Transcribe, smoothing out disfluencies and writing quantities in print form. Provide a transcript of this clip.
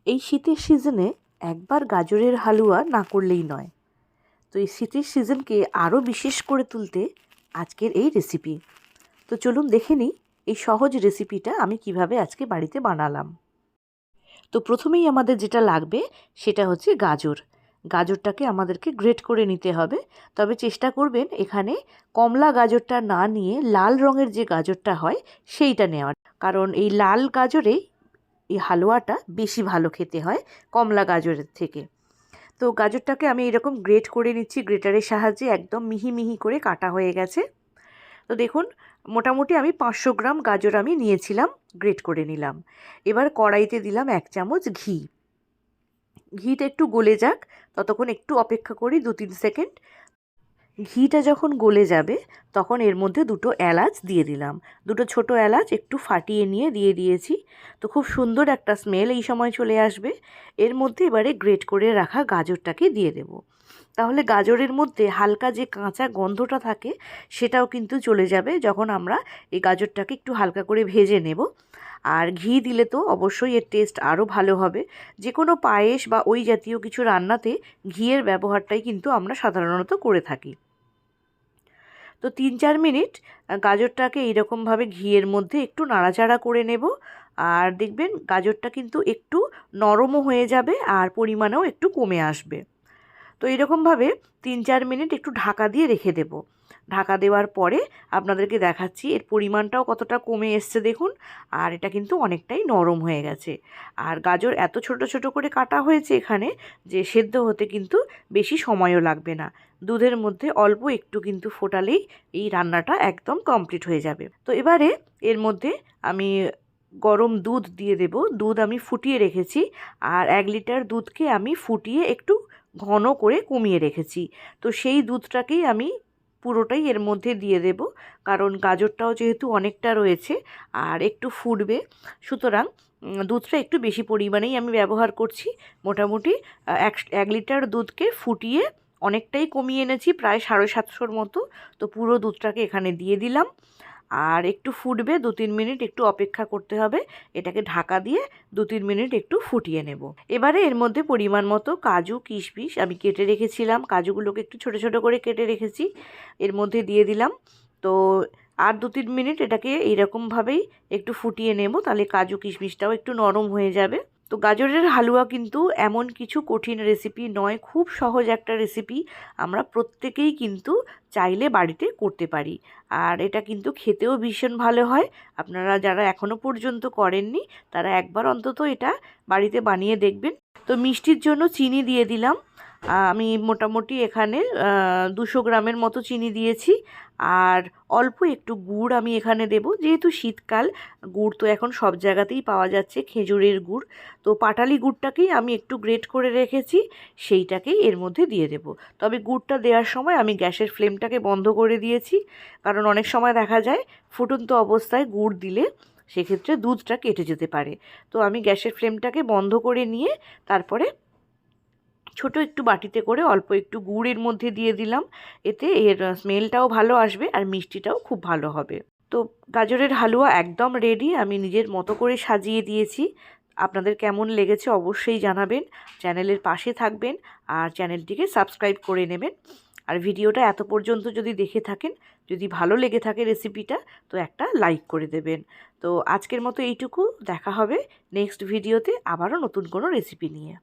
এই শীতের সিজনে একবার গাজরের হালুয়া না করলেই নয়। তো এই শীতের সিজনকে আরও বিশেষ করে তুলতে আজকের এই রেসিপি। তো চলুন দেখে নিই এই সহজ রেসিপিটা আমি কিভাবে আজকে বাড়িতে বানালাম। তো প্রথমেই আমাদের যেটা লাগবে সেটা হচ্ছে গাজর। গাজরটাকে আমাদেরকে গ্রেট করে নিতে হবে, তবে চেষ্টা করবেন এখানে কমলা গাজরটা না নিয়ে লাল রঙের যে গাজরটা হয় সেইটা নেওয়ার, কারণ এই লাল গাজরেই এই হালুয়াটা বেশি ভালো খেতে হয় কমলা গাজরের থেকে। তো গাজরটাকে আমি এরকম গ্রেট করে নিচ্ছি গ্রেটারের সাহায্যে, একদম মিহি মিহি করে কাটা হয়ে গেছে। তো দেখুন, মোটামুটি আমি 500 গ্রাম গাজর আমি নিয়েছিলাম, গ্রেট করে নিলাম। এবার কড়াইতে দিলাম 1 চামচ ঘি। ঘিটা একটু গলে যাক, ততক্ষণ একটু অপেক্ষা করি 2-3 সেকেন্ড। ঘিটা যখন গলে যাবে তখন এর মধ্যে 2টো এলাচ দিয়ে দিলাম। 2টো ছোট এলাচ একটু ফাটিয়ে নিয়ে দিয়ে দিয়েছি। তো খুব সুন্দর একটা স্মেল এই সময় চলে আসবে। এর মধ্যে এবারে গ্রেট করে রাখা গাজরটাকে দিয়ে দেব। তাহলে গাজরের মধ্যে হালকা যে কাঁচা গন্ধটা থাকে সেটাও কিন্তু চলে যাবে যখন আমরা এই গাজরটাকে একটু হালকা করে ভেজে নেব। আর ঘি দিলে তো অবশ্যই এর টেস্ট আরও ভালো হবে। যে কোনো পায়েস বা ওই জাতীয় কিছু রান্নাতে ঘিয়ের ব্যবহারটাই কিন্তু আমরা সাধারণত করে থাকি। তো 3-4 মিনিট গাজরটাকে এইরকমভাবে ঘিয়ের মধ্যে একটু নাড়াচাড়া করে নেব। আর দেখবেন গাজরটা কিন্তু একটু নরমও হয়ে যাবে আর পরিমাণেও একটু কমে আসবে। তো এরকমভাবে 3-4 মিনিট একটু ঢাকা দিয়ে রেখে দেব। ঢাকা দেওয়ার পরে আপনাদেরকে দেখাচ্ছি এর পরিমাণটাও কতটা কমে এসছে দেখুন। আর এটা কিন্তু অনেকটাই নরম হয়ে গেছে। আর গাজর এত ছোট ছোট করে কাটা হয়েছে এখানে যে সেদ্ধ হতে কিন্তু বেশি সময়ও লাগবে না। দুধের মধ্যে অল্প একটু কিন্তু ফোটালেই এই রান্নাটা একদম কমপ্লিট হয়ে যাবে। তো এবারে এর মধ্যে আমি গরম দুধ দিয়ে দেব। দুধ আমি ফুটিয়ে রেখেছি, আর 1 লিটার দুধকে আমি ফুটিয়ে একটু ঘন করে কমিয়ে রেখেছি। তো সেই দুধটাকেই আমি পুরোটাই এর মধ্যে দিয়ে দেব, কারণ গাজরটাও যেহেতু অনেকটা রয়েছে আর একটু ফুটবে, সুতরাং দুধটা একটু বেশি পরিমাণেই আমি ব্যবহার করছি। মোটামুটি 1 লিটার দুধকে ফুটিয়ে অনেকটাই কমিয়ে এনেছি, প্রায় 750 মতো। তো পুরো দুধটাকে এখানে দিয়ে দিলাম, আর একটু ফুটবে 2-3 মিনিট একটু অপেক্ষা করতে হবে। এটাকে ঢাকা দিয়ে 2-3 মিনিট একটু ফুটিয়ে নেব। এবারে এর মধ্যে পরিমাণ মতো কাজু কিশমিশ আমি কেটে রেখেছিলাম, কাজুগুলোকে একটু ছোট ছোট করে কেটে রেখেছি, এর মধ্যে দিয়ে দিলাম। তো আর 2-3 মিনিট এটাকে এইরকমভাবেই একটু ফুটিয়ে নেব, তাহলে কাজু কিশমিশটাও একটু নরম হয়ে যাবে। তো গাজরের হালুয়া কিন্তু এমন কিছু কঠিন রেসিপি নয়, খুব সহজ একটা রেসিপি। আমরা প্রত্যেকেই কিন্তু চাইলে বাড়িতে করতে পারি, আর এটা কিন্তু খেতেও ভীষণ ভালো হয়। আপনারা যারা এখনও পর্যন্ত করেননি তারা একবার অন্তত এটা বাড়িতে বানিয়ে দেখবেন। তো মিষ্টির জন্য চিনি দিয়ে দিলাম। আমি মোটামুটি এখানে 200 গ্রামের মতো চিনি দিয়েছি, আর অল্প একটু গুড় আমি এখানে দেব। যেহেতু শীতকাল, গুড় তো এখন সব জায়গাতেই পাওয়া যাচ্ছে, খেজুরের গুড়। তো পাটালি গুড়টাকেই আমি একটু গ্রেট করে রেখেছি, সেইটাকেই এর মধ্যে দিয়ে দেব। তবে গুড়টা দেওয়ার সময় আমি গ্যাসের ফ্লেমটাকে বন্ধ করে দিয়েছি, কারণ অনেক সময় দেখা যায় ফুটন্ত অবস্থায় গুড় দিলে সেক্ষেত্রে দুধটা কেটে যেতে পারে। তো আমি গ্যাসের ফ্লেমটাকে বন্ধ করে নিয়ে তারপরে ছোট একটু বাটিতে করে অল্প একটু গুড়ের মধ্যে দিয়ে দিলাম। এতে এর স্মেলটাও ভালো আসবে আর মিষ্টিটাও খুব ভালো হবে। তো গাজরের হালুয়া একদম রেডি, আমি নিজের মতো করে সাজিয়ে দিয়েছি। আপনাদের কেমন লেগেছে অবশ্যই জানাবেন, চ্যানেলের পাশে থাকবেন আর চ্যানেলটিকে সাবস্ক্রাইব করে নেবেন। আর ভিডিওটা এত পর্যন্ত যদি দেখে থাকেন, যদি ভালো লেগে থাকে রেসিপিটা, তো একটা লাইক করে দেবেন। তো আজকের মতো এইটুকু, দেখা হবে নেক্সট ভিডিওতে আবারও নতুন কোনো রেসিপি নিয়ে।